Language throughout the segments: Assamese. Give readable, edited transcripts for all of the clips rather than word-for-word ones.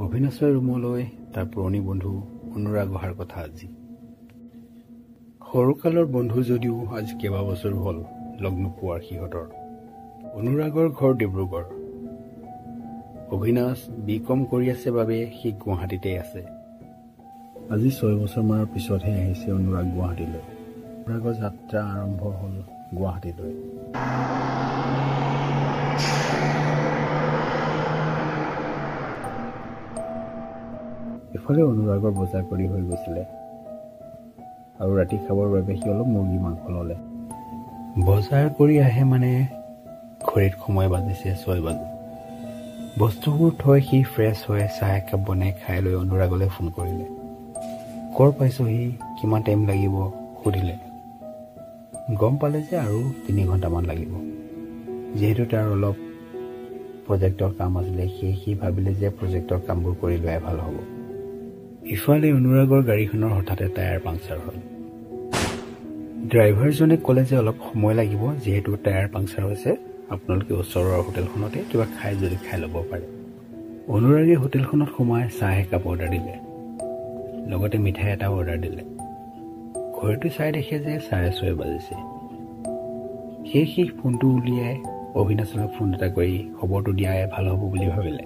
অভিনাশৰ ৰুমলৈ তাৰ পুৰণি বন্ধু অনুৰাগ অহাৰ কথা আজি। সৰুকালৰ বন্ধু যদিও আজি কেইবাবছৰো হ'ল লগ নোপোৱাৰ সিহঁতৰ। অনুৰাগৰ ঘৰ ডিব্ৰুগড়। অভিনাশ বিকম কৰি আছে বাবে সি গুৱাহাটীতে আছে। আজি 6 বছৰমানৰ পিছতহে আহিছে অনুৰাগ গুৱাহাটীলৈ। অনুৰাগৰ যাত্ৰা আৰম্ভ হ'ল গুৱাহাটীলৈ। ইফালে অনুৰাগৰ বজাৰ কৰি হৈ গৈছিলে আৰু ৰাতি খাবৰ বাবে সি অলপ মুৰ্গী মাংস ল'লে। বজাৰ কৰি আহে মানে ঘড়ীত সময় বাজিছে 6 বাজি। বস্তুবোৰ থৈ সি ফ্ৰেছ হৈ চাহ একাপ বনাই খাই লৈ অনুৰাগলৈ ফোন কৰিলে। ক'ৰ পাইছহি, কিমান টাইম লাগিব সুধিলে। গম পালে যে আৰু 3 ঘণ্টামান লাগিব। যিহেতু তাৰ অলপ প্ৰজেক্টৰ কাম আছিলে সি ভাবিলে যে প্ৰজেক্টৰ কামবোৰ কৰি লোৱাই ভাল হ'ব। ইফালে অনুৰাগৰ গাড়ীখনৰ হঠাতে টায়াৰ পাংচাৰ হ'ল। ড্ৰাইভাৰজনে ক'লে যে অলপ সময় লাগিব, যিহেতু টায়াৰ পাংচাৰ হৈছে আপোনালোকে ওচৰৰ হোটেলখনতে কিবা খাই যদি খাই ল'ব পাৰে। অনুৰাগে হোটেলখনত সোমাই চাহ একাপ অৰ্ডাৰ দিলে, লগতে মিঠাই এটাও অৰ্ডাৰ দিলে। ঘড়ীটো চাই দেখে যে 6:30 বাজিছে। সি ফোনটো উলিয়াই অভিনাশলৈ ফোন এটা কৰি খবৰটো দিয়াই ভাল হ'ব বুলি ভাবিলে।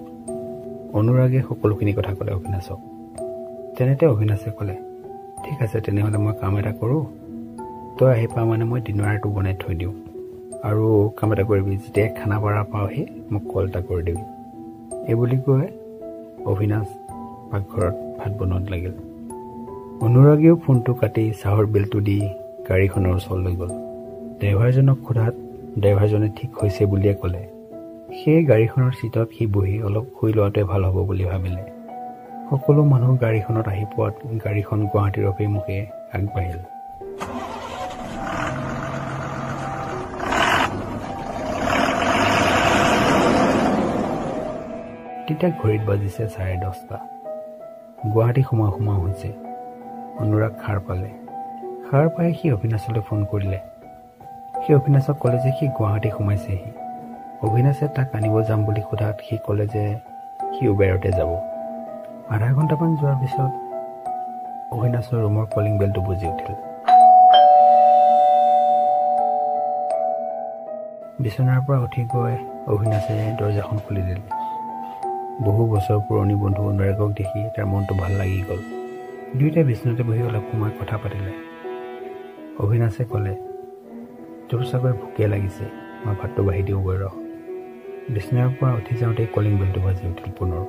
অনুৰাগে সকলোখিনি কথা ক'লে অভিনাশক। তেনেতে অভিনাশে ক'লে, ঠিক আছে তেনেহ'লে মই কাম এটা কৰোঁ, তই আহি পা মানে মই ডিনাৰ আৰটো বনাই থৈ দিওঁ, আৰু কাম এটা কৰিবি যেতিয়া খানাপাৰা পাওঁহি মোক কল এটা কৰি দিবি। এই বুলি কৈ অভিনাশ পাকঘৰত ভাত বনোৱাত লাগিল। অনুৰাগেও ফোনটো কাটি চাহৰ বিলটো দি গাড়ীখনৰ ওচৰলৈ গ'ল। ড্ৰাইভাৰজনক সোধাত ড্ৰাইভাৰজনে ঠিক হৈছে বুলিয়ে ক'লে। সেই গাড়ীখনৰ চিটত সি বহি অলপ শুই লোৱাটোৱে ভাল হ'ব বুলি ভাবিলে। সকলো মানুহ গাড়ীখনত আহি পোৱাত গাড়ীখন গুৱাহাটীৰ অভিমুখে আগবাঢ়িল। তেতিয়া ঘড়ীত বাজিছে 10:30। গুৱাহাটী সোমাও হৈছে। অনুৰাগ সাৰ পালে। সাৰ পাই সি অভিনাশলৈ ফোন কৰিলে। সি অভিনাশক ক'লে যে সি গুৱাহাটী সোমাইছেহি। অভিনাশে তাক আনিব যাম বুলি সোধাত সি ক'লে যে সি উবেৰতে যাব। আধা ঘণ্টামান যোৱাৰ পিছত অভিনাশৰ ৰুমৰ কলিং বেলটো বুজি উঠিল। বিচনাৰ পৰা উঠি গৈ অভিনাশে দৰজাখন খুলি দিলে। বহু বছৰ পুৰণি বন্ধু অনুৰাগক দেখি তাৰ মনটো ভাল লাগি গ'ল। দুয়োটাই বিচনাতে বহি অলপ সময় কথা পাতিলে। অভিনাশে ক'লে, তোৰ চাগৈ ভোকে লাগিছে, মই ভাতটো বাঢ়ি দিওঁগৈ ৰহ। বিচনাৰ পৰা উঠি যাওঁতেই কলিং বেলটো বাজি উঠিল পুনৰ।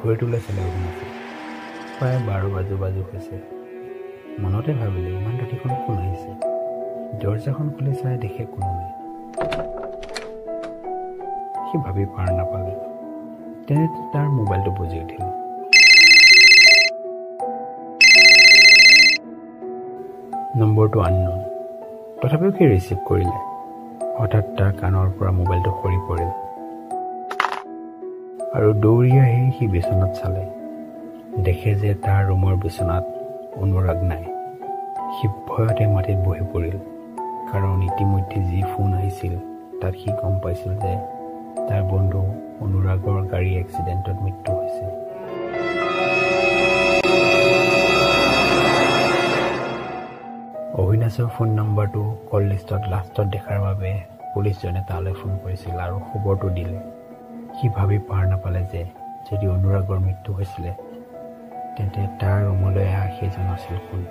ঘড়ীটোলৈ চালে অভিনাশে। প্ৰায় 12 বাজু হৈছে। মনতে ভাবিলে ইমান ৰাতিখন কোন আহিছে। দৰজাখন খুলি চাই দেখে কোনো নাই। সি ভাবি পাৰ নাপালে। তেনেতে তাৰ মোবাইলটো বুজি উঠিল। নম্বৰটো আননোন। তথাপিও সি ৰিচিভ কৰিলে। হঠাৎ তাৰ কাণৰ পৰা মোবাইলটো সৰি পৰিল আৰু দৌৰি আহি সি বিচনাত চালে। দেখে যে তাৰ ৰুমৰ বিচনাত অনুৰাগ নাই। সি ভয়তে মাটিত বহি পৰিল, কাৰণ ইতিমধ্যে যি ফোন আহিছিল তাত সি গম পাইছিল যে তাৰ বন্ধু অনুৰাগৰ গাড়ী এক্সিডেণ্টত মৃত্যু হৈছে। অভিনাশৰ ফোন নম্বৰটো কল লিষ্টত লাষ্টত দেখাৰ বাবে পুলিচজনে তালৈ ফোন কৰিছিল আৰু খবৰটো দিলে। সি ভাবি পাৰ নাপালে যে যদি অনুৰাগৰ মৃত্যু হৈছিলে তেন্তে তাৰ ৰুমলৈ সেইজন আছিল কোন।